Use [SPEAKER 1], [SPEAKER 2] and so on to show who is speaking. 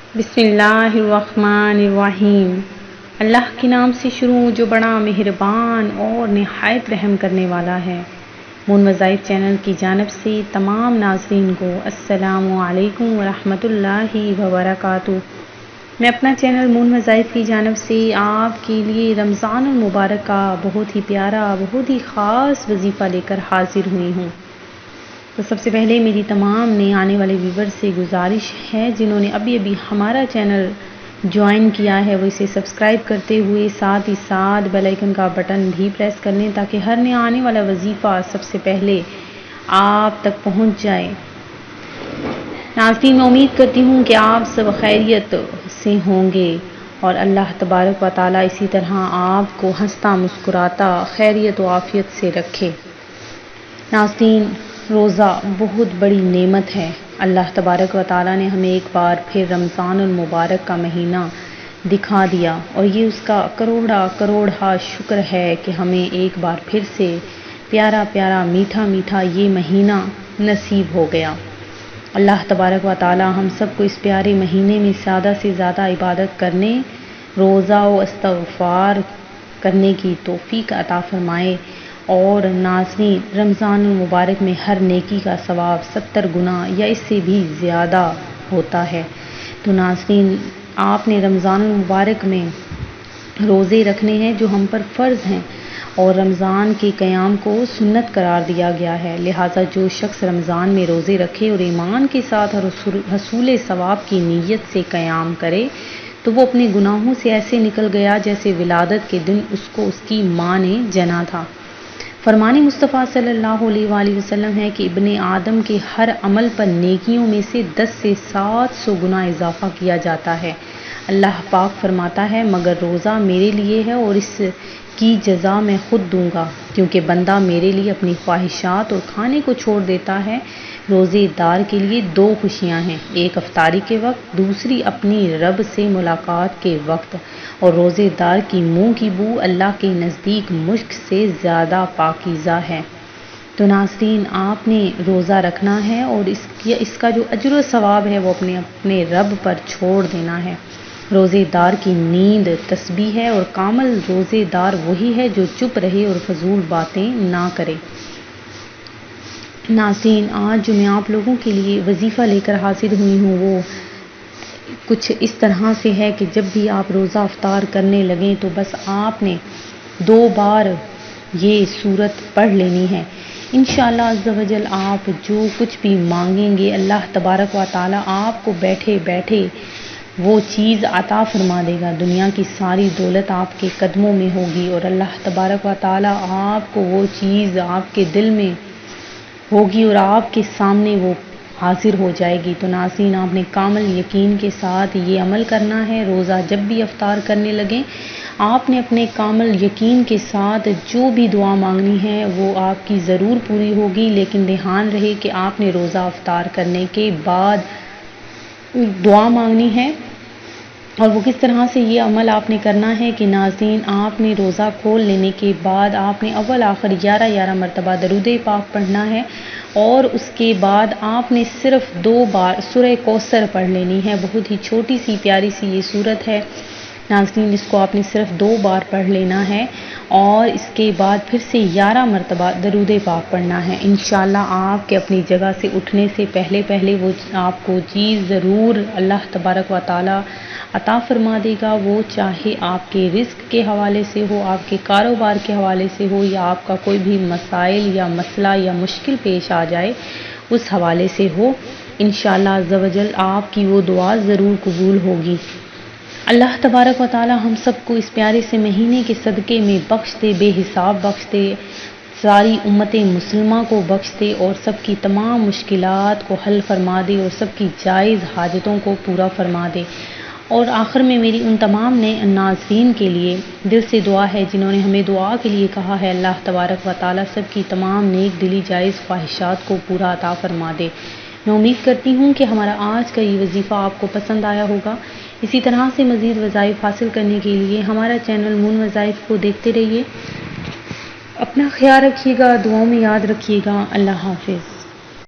[SPEAKER 1] بسم اللہ الرحمن الرحیم۔ اللہ کے نام سے شروع جو بڑا مہربان اور نہایت رحم کرنے والا ہے۔ مون وظائف چینل کی جانب سے تمام ناظرین کو السلام علیکم ورحمۃ اللہ وبرکاتہ۔ میں اپنا چینل مون وظائف کی جانب سے آپ کے لیے رمضان المبارک کا بہت ہی پیارا، بہت ہی خاص وظیفہ لے کر حاضر ہوئی ہوں۔ تو سب سے پہلے میری تمام نئے آنے والے ویور سے گزارش ہے، جنہوں نے ابھی ہمارا چینل جوائن کیا ہے، وہ اسے سبسکرائب کرتے ہوئے ساتھ ہی ساتھ بیل آئیکن کا بٹن بھی پریس کر لیں تاکہ ہر نیا آنے والا وظیفہ سب سے پہلے آپ تک پہنچ جائے۔ ناظرین، میں امید کرتی ہوں کہ آپ سب خیریت سے ہوں گے اور اللہ تبارک و تعالیٰ اسی طرح آپ کو ہنستا مسکراتا خیریت و عافیت سے رکھے۔ ناظرین، روزہ بہت بڑی نعمت ہے۔ اللہ تبارک و تعالیٰ نے ہمیں ایک بار پھر رمضان المبارک کا مہینہ دکھا دیا اور یہ اس کا کروڑا شکر ہے کہ ہمیں ایک بار پھر سے پیارا پیارا میٹھا میٹھا یہ مہینہ نصیب ہو گیا۔ اللہ تبارک و تعالیٰ ہم سب کو اس پیارے مہینے میں زیادہ سے زیادہ عبادت کرنے، روزہ و استغفار کرنے کی توفیق عطا فرمائے۔ اور ناظرین، رمضان المبارک میں ہر نیکی کا ثواب 70 گنا یا اس سے بھی زیادہ ہوتا ہے۔ تو ناظرین، آپ نے رمضان المبارک میں روزے رکھنے ہیں جو ہم پر فرض ہیں، اور رمضان کے قیام کو سنت قرار دیا گیا ہے۔ لہٰذا جو شخص رمضان میں روزے رکھے اور ایمان کے ساتھ حصول ثواب کی نیت سے قیام کرے تو وہ اپنے گناہوں سے ایسے نکل گیا جیسے ولادت کے دن اس کو اس کی ماں نے جنا تھا۔ فرمان مصطفیٰ صلی اللہ علیہ وآلہ وسلم ہے کہ ابن آدم کے ہر عمل پر نیکیوں میں سے 10 سے 700 گنا اضافہ کیا جاتا ہے۔ اللہ پاک فرماتا ہے، مگر روزہ میرے لیے ہے اور اس کی جزا میں خود دوں گا، کیونکہ بندہ میرے لیے اپنی خواہشات اور کھانے کو چھوڑ دیتا ہے۔ روزے دار کے لیے 2 خوشیاں ہیں، ایک افطاری کے وقت، دوسری اپنی رب سے ملاقات کے وقت، اور روزے دار کی منہ کی بو اللہ کے نزدیک مشک سے زیادہ پاکیزہ ہے۔ تو ناظرین، آپ نے روزہ رکھنا ہے اور اس کا جو اجر و ثواب ہے وہ اپنے رب پر چھوڑ دینا ہے۔ روزے دار کی نیند تسبیح ہے، اور کامل روزے دار وہی ہے جو چپ رہے اور فضول باتیں نہ کرے۔ ناظرین، آج جو میں آپ لوگوں کے لیے وظیفہ لے کر حاضر ہوئی ہوں وہ کچھ اس طرح سے ہے کہ جب بھی آپ روزہ افطار کرنے لگیں تو بس آپ نے 2 بار یہ سورت پڑھ لینی ہے۔ انشاءاللہ عز و جل آپ جو کچھ بھی مانگیں گے اللہ تبارک و تعالیٰ آپ کو بیٹھے بیٹھے وہ چیز عطا فرما دے گا۔ دنیا کی ساری دولت آپ کے قدموں میں ہوگی اور اللہ تبارک و تعالیٰ آپ کو وہ چیز آپ کے دل میں ہوگی اور آپ کے سامنے وہ حاضر ہو جائے گی۔ تو ناظرین، آپ نے کامل یقین کے ساتھ یہ عمل کرنا ہے۔ روزہ جب بھی افطار کرنے لگیں آپ نے اپنے کامل یقین کے ساتھ جو بھی دعا مانگنی ہے وہ آپ کی ضرور پوری ہوگی، لیکن دھیان رہے کہ آپ نے روزہ افطار کرنے کے بعد دعا مانگنی ہے۔ اور وہ کس طرح سے یہ عمل آپ نے کرنا ہے کہ ناظرین، آپ نے روزہ کھول لینے کے بعد آپ نے اول آخر 11 مرتبہ درود پاک پڑھنا ہے، اور اس کے بعد آپ نے صرف 2 بار سورہ کوثر پڑھ لینی ہے۔ بہت ہی چھوٹی سی پیاری سی یہ سورت ہے ناظرین، اس کو آپ نے صرف 2 بار پڑھ لینا ہے، اور اس کے بعد پھر سے 11 مرتبہ درود پاک پڑھنا ہے۔ انشاءاللہ آپ کے اپنی جگہ سے اٹھنے سے پہلے وہ آپ کو چیز ضرور اللہ تبارک و تعالیٰ عطا فرما دے گا، وہ چاہے آپ کے رزق کے حوالے سے ہو، آپ کے کاروبار کے حوالے سے ہو، یا آپ کا کوئی بھی مسائل یا مسئلہ یا مشکل پیش آ جائے اس حوالے سے ہو۔ انشاءاللہ عز و جل آپ کی وہ دعا ضرور قبول ہوگی۔ اللہ تبارک و تعالی ہم سب کو اس پیارے سے مہینے کے صدقے میں بخش دے، بے حساب بخش دے، ساری امت مسلمہ کو بخش دے، اور سب کی تمام مشکلات کو حل فرما دے، اور سب کی جائز حاجتوں کو پورا فرما دے۔ اور آخر میں میری ان تمام ناظرین کے لیے دل سے دعا ہے جنہوں نے ہمیں دعا کے لیے کہا ہے، اللہ تبارک و تعالی سب کی تمام نیک دلی جائز خواہشات کو پورا عطا فرما دے۔ میں امید کرتی ہوں کہ ہمارا آج کا یہ وظیفہ آپ کو پسند آیا ہوگا۔ اسی طرح سے مزید وظائف حاصل کرنے کے لیے ہمارا چینل مون وظائف کو دیکھتے رہیے۔ اپنا خیال رکھیے گا، دعاؤں میں یاد رکھیے گا۔ اللہ حافظ۔